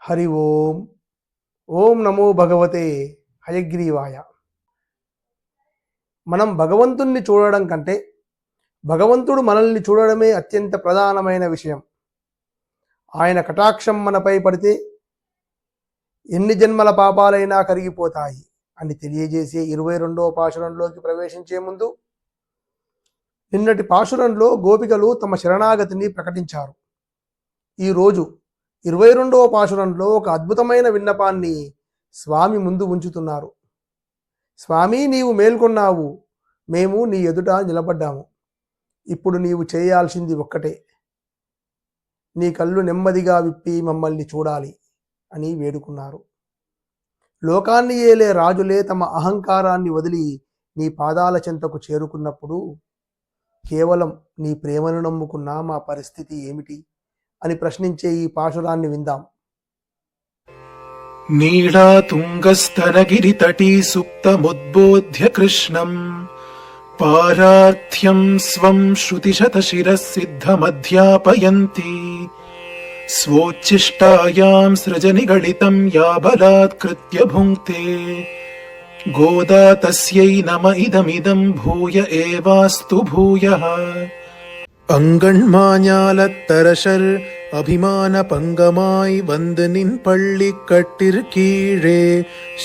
హరి ఓం. ఓం నమో భగవతే హయగ్రీవాయ. మనం భగవంతుణ్ణి చూడడం కంటే భగవంతుడు మనల్ని చూడడమే అత్యంత ప్రధానమైన విషయం. ఆయన కటాక్షం మనపై పడితే ఎన్ని జన్మల పాపాలైనా కరిగిపోతాయి అని తెలియజేసే 22వ పాశురంలోకి ప్రవేశించే ముందు నిన్నటి పాశురంలో గోపికలు తమ శరణాగతిని ప్రకటించారు. ఈరోజు 22వ పాశురంలో ఒక అద్భుతమైన విన్నపాన్ని స్వామి ముందు ఉంచుతున్నారు. స్వామి, నీవు మేల్కొన్నావు, మేము నీ ఎదుట నిలబడ్డాము. ఇప్పుడు నీవు చేయాల్సింది ఒక్కటే, నీ కళ్ళు నెమ్మదిగా విప్పి మమ్మల్ని చూడాలి అని వేడుకున్నారు. లోకాన్ని ఏలే రాజులే తమ అహంకారాన్ని వదిలి నీ పాదాల చెంతకు చేరుకున్నప్పుడు కేవలం నీ ప్రేమను నమ్ముకున్న మా పరిస్థితి ఏమిటి అని ప్రశ్నించే ఈ పాశురాన్ని విందాం. నీళా తుంగస్తనగిరితటీ సుప్తముద్బోధ్య కృష్ణం పారార్థ్యం స్వం శృతిశతశిరః సిద్ధమధ్యాపయంతి స్వోచ్ఛిష్టాయాం సృజనిగళితం యా బలాత్కృత్య భుంక్తే గోదా తస్యై నమ ఇదమిదం భూయ ఏవాస్తు భూయః. அங்கண்மாஞாலத்தரசர் அபிமான பங்கமாய் வந்து நின் பள்ளி கட்டிற்கீழே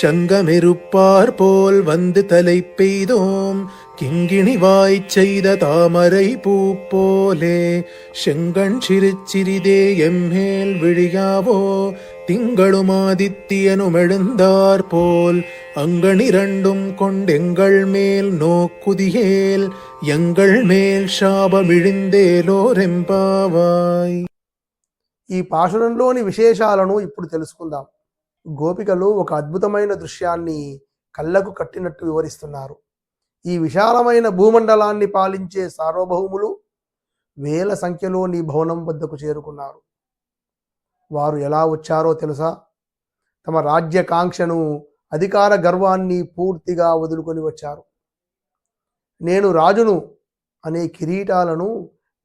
சங்கமிருப்பார் போல் வந்து தலை பெய்தோம் கிங்கிணி வாய்ச் செய்த தாமரை பூ போலே செங்கண் சிரிச்சிறிதே எம்மேல் விழியாவோ திங்களுமாதித்யனும் எழுந்தார் போல் அங்கணிரண்டும் கொண்டெங்கள் மேல் நோக்குதியேல் ఎంగళ్ మేల్ శాపమిళిందేలోరెంపావాయ్. ఈ పాశురంలోని విశేషాలను ఇప్పుడు తెలుసుకుందాం. గోపికలు ఒక అద్భుతమైన దృశ్యాన్ని కళ్ళకు కట్టినట్టు వివరిస్తున్నారు. ఈ విశాలమైన భూమండలాన్ని పాలించే సార్వభౌములు వేల సంఖ్యలో నీ భవనం వద్దకు చేరుకున్నారు. వారు ఎలా వచ్చారో తెలుసా? తమ రాజ్యకాంక్షను, అధికార గర్వాన్ని పూర్తిగా వదులుకొని వచ్చారు. నేను రాజును అనే కిరీటాలను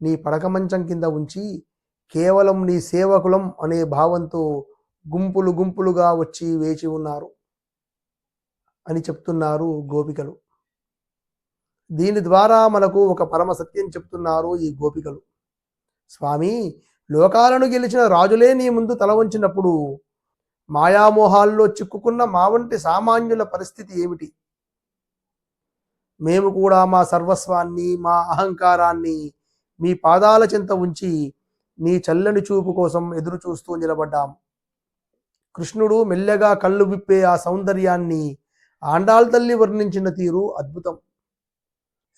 నీ పడక మంచం కింద ఉంచి కేవలం నీ సేవకులం అనే భావంతో గుంపులు గుంపులుగా వచ్చి వేచి ఉన్నారు అని చెప్తున్నారు గోపికలు. దీని ద్వారా మనకు ఒక పరమ సత్యం చెప్తున్నారు ఈ గోపికలు. స్వామి, లోకాలను గెలిచిన రాజులే నీ ముందు తల వంచినప్పుడు మాయామోహాల్లో చిక్కుకున్న మా వంటి సామాన్యుల పరిస్థితి ఏమిటి? మేము కూడా మా సర్వస్వాన్ని, మా అహంకారాన్ని మీ పాదాల చెంత ఉంచి నీ చల్లని చూపు కోసం ఎదురు చూస్తూ నిలబడ్డాం. కృష్ణుడు మెల్లగా కళ్ళు విప్పే ఆ సౌందర్యాన్ని ఆండాళ్ తల్లి వర్ణించిన తీరు అద్భుతం.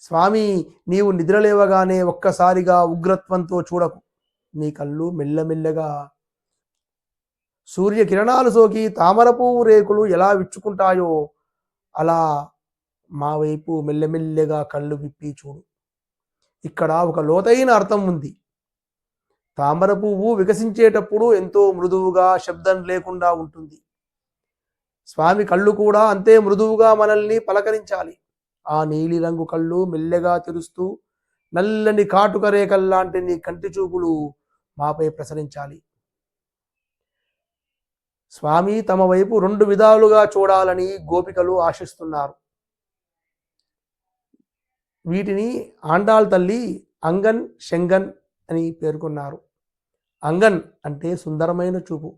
స్వామి, నీవు నిద్రలేవగానే ఒక్కసారిగా ఉగ్రత్వంతో చూడకు. నీ కళ్ళు మెల్లమెల్లగా సూర్యకిరణాలు సోకి తామర పువ్వు రేకులు ఎలా విచ్చుకుంటాయో అలా మా వైపు మెల్లమెల్లగా కళ్ళు విప్పి చూడు. ఇక్కడ ఒక లోతైన అర్థం ఉంది. తామర పువ్వు వికసించేటప్పుడు ఎంతో మృదువుగా, శబ్దం లేకుండా ఉంటుంది. స్వామి కళ్ళు కూడా అంతే మృదువుగా మనల్ని పలకరించాలి. ఆ నీలిరంగు కళ్ళు మెల్లగా తెరుస్తూ నల్లని కాటుక రేఖల్లాంటి నీ కంటి చూపులు మాపై ప్రసరించాలి. స్వామి తమ వైపు 2 విధాలుగా చూడాలని గోపికలు ఆశిస్తున్నారు. వీటిని ఆండాళ్ తల్లి అంగన్, శంగన్ అని పేర్కొన్నారు. అంగన్ అంటే సుందరమైన చూపు.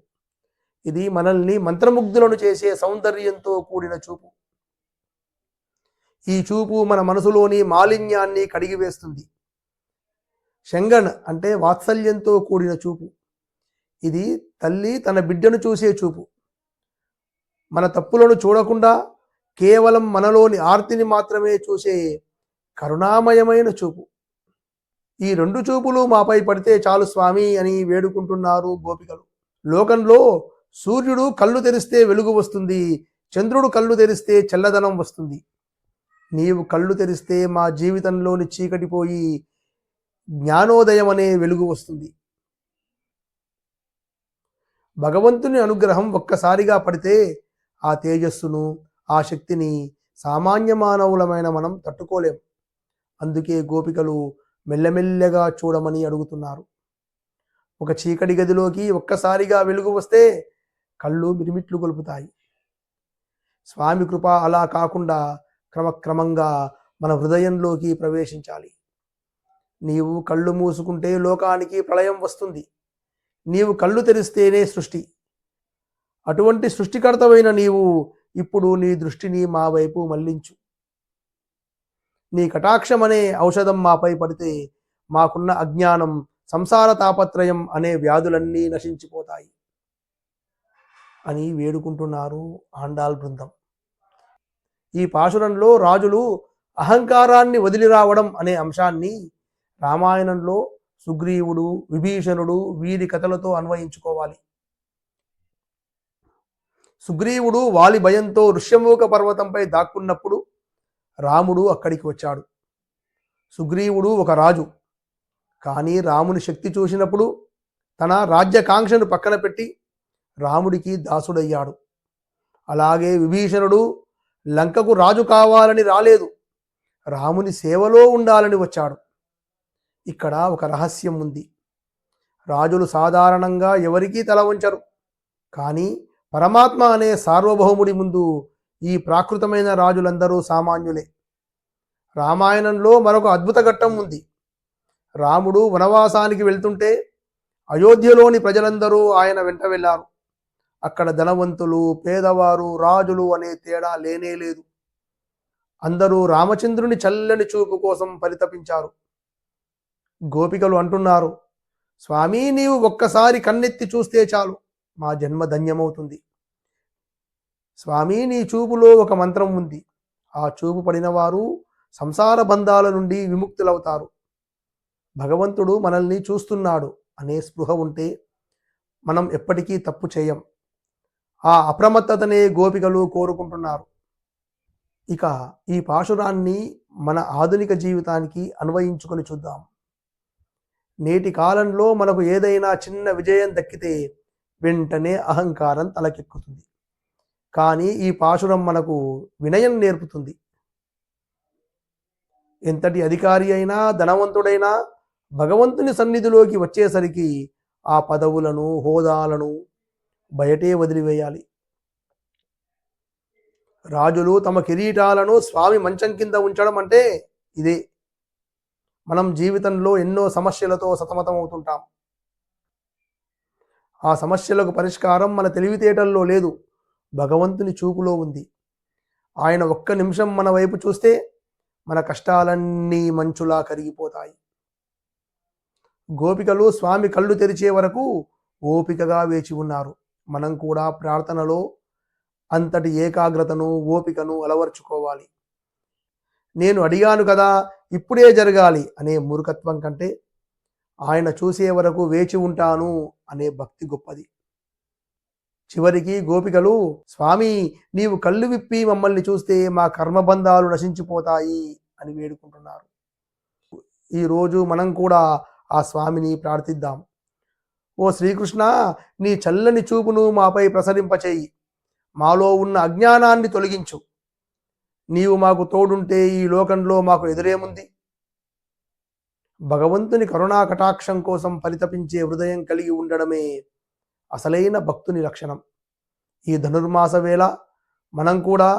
ఇది మనల్ని మంత్రముగ్ధులను చేసే సౌందర్యంతో కూడిన చూపు. ఈ చూపు మన మనసులోని మాలిన్యాన్ని కడిగివేస్తుంది. శంగన్ అంటే వాత్సల్యంతో కూడిన చూపు. ఇది తల్లి తన బిడ్డను చూసే చూపు. మన తప్పులను చూడకుండా కేవలం మనలోని ఆర్తిని మాత్రమే చూసే కరుణామయమైన చూపు. ఈ 2 చూపులు మాపై పడితే చాలు స్వామి అని వేడుకుంటున్నారు గోపికలు. లోకంలో సూర్యుడు కళ్ళు తెరిస్తే వెలుగు వస్తుంది, చంద్రుడు కళ్ళు తెరిస్తే చల్లదనం వస్తుంది. నీవు కళ్ళు తెరిస్తే మా జీవితంలోని చీకటి పోయి జ్ఞానోదయం అనే వెలుగు వస్తుంది. భగవంతుని అనుగ్రహం ఒక్కసారిగా పడితే ఆ తేజస్సును, ఆ శక్తిని సామాన్య మానవులమైన మనం తట్టుకోలేం. అందుకే గోపికలు మెల్లమెల్లగా చూడమని అడుగుతున్నారు. ఒక చీకటి గదిలోకి ఒక్కసారిగా వెలుగు వస్తే కళ్ళు మిరిమిట్లు గొలుపుతాయి. స్వామి కృప అలా కాకుండా క్రమక్రమంగా మన హృదయంలోకి ప్రవేశించాలి. నీవు కళ్ళు మూసుకుంటే లోకానికి ప్రళయం వస్తుంది. నీవు కళ్ళు తెరిస్తేనే సృష్టి. అటువంటి సృష్టికర్తవైన నీవు ఇప్పుడు నీ దృష్టిని మా వైపు మళ్లించు. నీ కటాక్షం అనే ఔషధం మాపై పడితే మాకున్న అజ్ఞానం, సంసార తాపత్రయం అనే వ్యాధులన్నీ నశించిపోతాయి అని వేడుకుంటున్నారు ఆండాల్ బృందం. ఈ పాశురంలో రాజులు అహంకారాన్ని వదిలి రావడం అనే అంశాన్ని రామాయణంలో సుగ్రీవుడు, విభీషణుడు వీరి కథలతో అన్వయించుకోవాలి. సుగ్రీవుడు వాలి భయంతో ఋష్యమూక పర్వతంపై దాక్కున్నప్పుడు రాముడు అక్కడికి వచ్చాడు. సుగ్రీవుడు ఒక రాజు, కానీ రాముని శక్తి చూసినప్పుడు తన రాజ్యకాంక్షను పక్కన పెట్టి రాముడికి దాసుడయ్యాడు. అలాగే విభీషణుడు లంకకు రాజు కావాలని రాలేదు, రాముని సేవలో ఉండాలని వచ్చాడు. ఇక్కడ ఒక రహస్యం ఉంది. రాజులు సాధారణంగా ఎవరికీ తల వంచరు, కానీ పరమాత్మ అనే సార్వభౌముడి ముందు ఈ ప్రాకృతమైన రాజులందరూ సామాన్యులే. రామాయణంలో మరొక అద్భుత ఘట్టం ఉంది. రాముడు వనవాసానికి వెళ్తుంటే అయోధ్యలోని ప్రజలందరూ ఆయన వెంట వెళ్ళారు. అక్కడ ధనవంతులు, పేదవారు, రాజులు అనే తేడా లేనే లేదు. అందరూ రామచంద్రుని చల్లని చూపు కోసం పరితపించారు. గోపికలు అంటున్నారు, స్వామి నీవు ఒక్కసారి కన్నెత్తి చూస్తే చాలు, మా జన్మ ధన్యమవుతుంది. స్వామి నీ చూపులో ఒక మంత్రం ఉంది, ఆ చూపు పడిన వారు సంసార బంధాల నుండి విముక్తులవుతారు. భగవంతుడు మనల్ని చూస్తున్నాడు అనే స్పృహ ఉంటే మనం ఎప్పటికీ తప్పు చేయం. ఆ అప్రమత్తతనే గోపికలు కోరుకుంటున్నారు. ఇక ఈ పాశురాన్ని మన ఆధునిక జీవితానికి అన్వయించుకొని చూద్దాం. నేటి కాలంలో మనకు ఏదైనా చిన్న విజయం దక్కితే వెంటనే అహంకారం తలకెక్కుతుంది. కానీ ఈ పాశురం మనకు వినయం నేర్పుతుంది. ఎంతటి అధికారి అయినా, ధనవంతుడైనా భగవంతుని సన్నిధిలోకి వచ్చేసరికి ఆ పదవులను, హోదాలను బయటే వదిలివేయాలి. రాజులు తమ కిరీటాలను స్వామి మంచం కింద ఉంచడం అంటే ఇదే. మనం జీవితంలో ఎన్నో సమస్యలతో సతమతమవుతుంటాం. ఆ సమస్యలకు పరిష్కారం మన తెలివితేటల్లో లేదు, భగవంతుని చూపులో ఉంది. ఆయన ఒక్క నిమిషం మన వైపు చూస్తే మన కష్టాలన్నీ మంచులా కరిగిపోతాయి. గోపికలు స్వామి కళ్ళు తెరిచే వరకు ఓపికగా వేచి ఉన్నారు. మనం కూడా ప్రార్థనలో అంతటి ఏకాగ్రతను, ఓపికను అలవర్చుకోవాలి. నేను అడిగాను కదా, ఇప్పుడే జరగాలి అనే మూర్ఖత్వం కంటే ఆయన చూసే వరకు వేచి ఉంటాను అనే భక్తి గొప్పది. చివరికి గోపికలు, స్వామి నీవు కళ్ళు విప్పి మమ్మల్ని చూస్తే మా కర్మబంధాలు నశించిపోతాయి అని వేడుకుంటున్నారు. ఈరోజు మనం కూడా ఆ స్వామిని ప్రార్థిద్దాం. ఓ శ్రీకృష్ణ, నీ చల్లని చూపును మాపై ప్రసరింపచేయి, మాలో ఉన్న అజ్ఞానాన్ని తొలగించు. నీవు మాకు తోడుంటే ఈ లోకంలో మాకు ఎదురేముంది? భగవంతుని కరుణా కటాక్షం కోసం పరితపించే హృదయం కలిగి ఉండడమే అసలైన భక్తుని లక్షణం. ఈ ధనుర్మాస వేళ మనం కూడా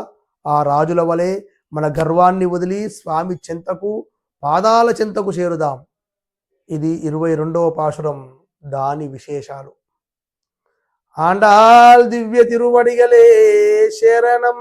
ఆ రాజుల వలె మన గర్వాన్ని వదిలి స్వామి చెంతకు, పాదాల చెంతకు చేరుదాం. ఇది 22వ పాశురం, దాని విశేషాలు. ఆండాల్ దివ్య తిరువడిగలే శరణం.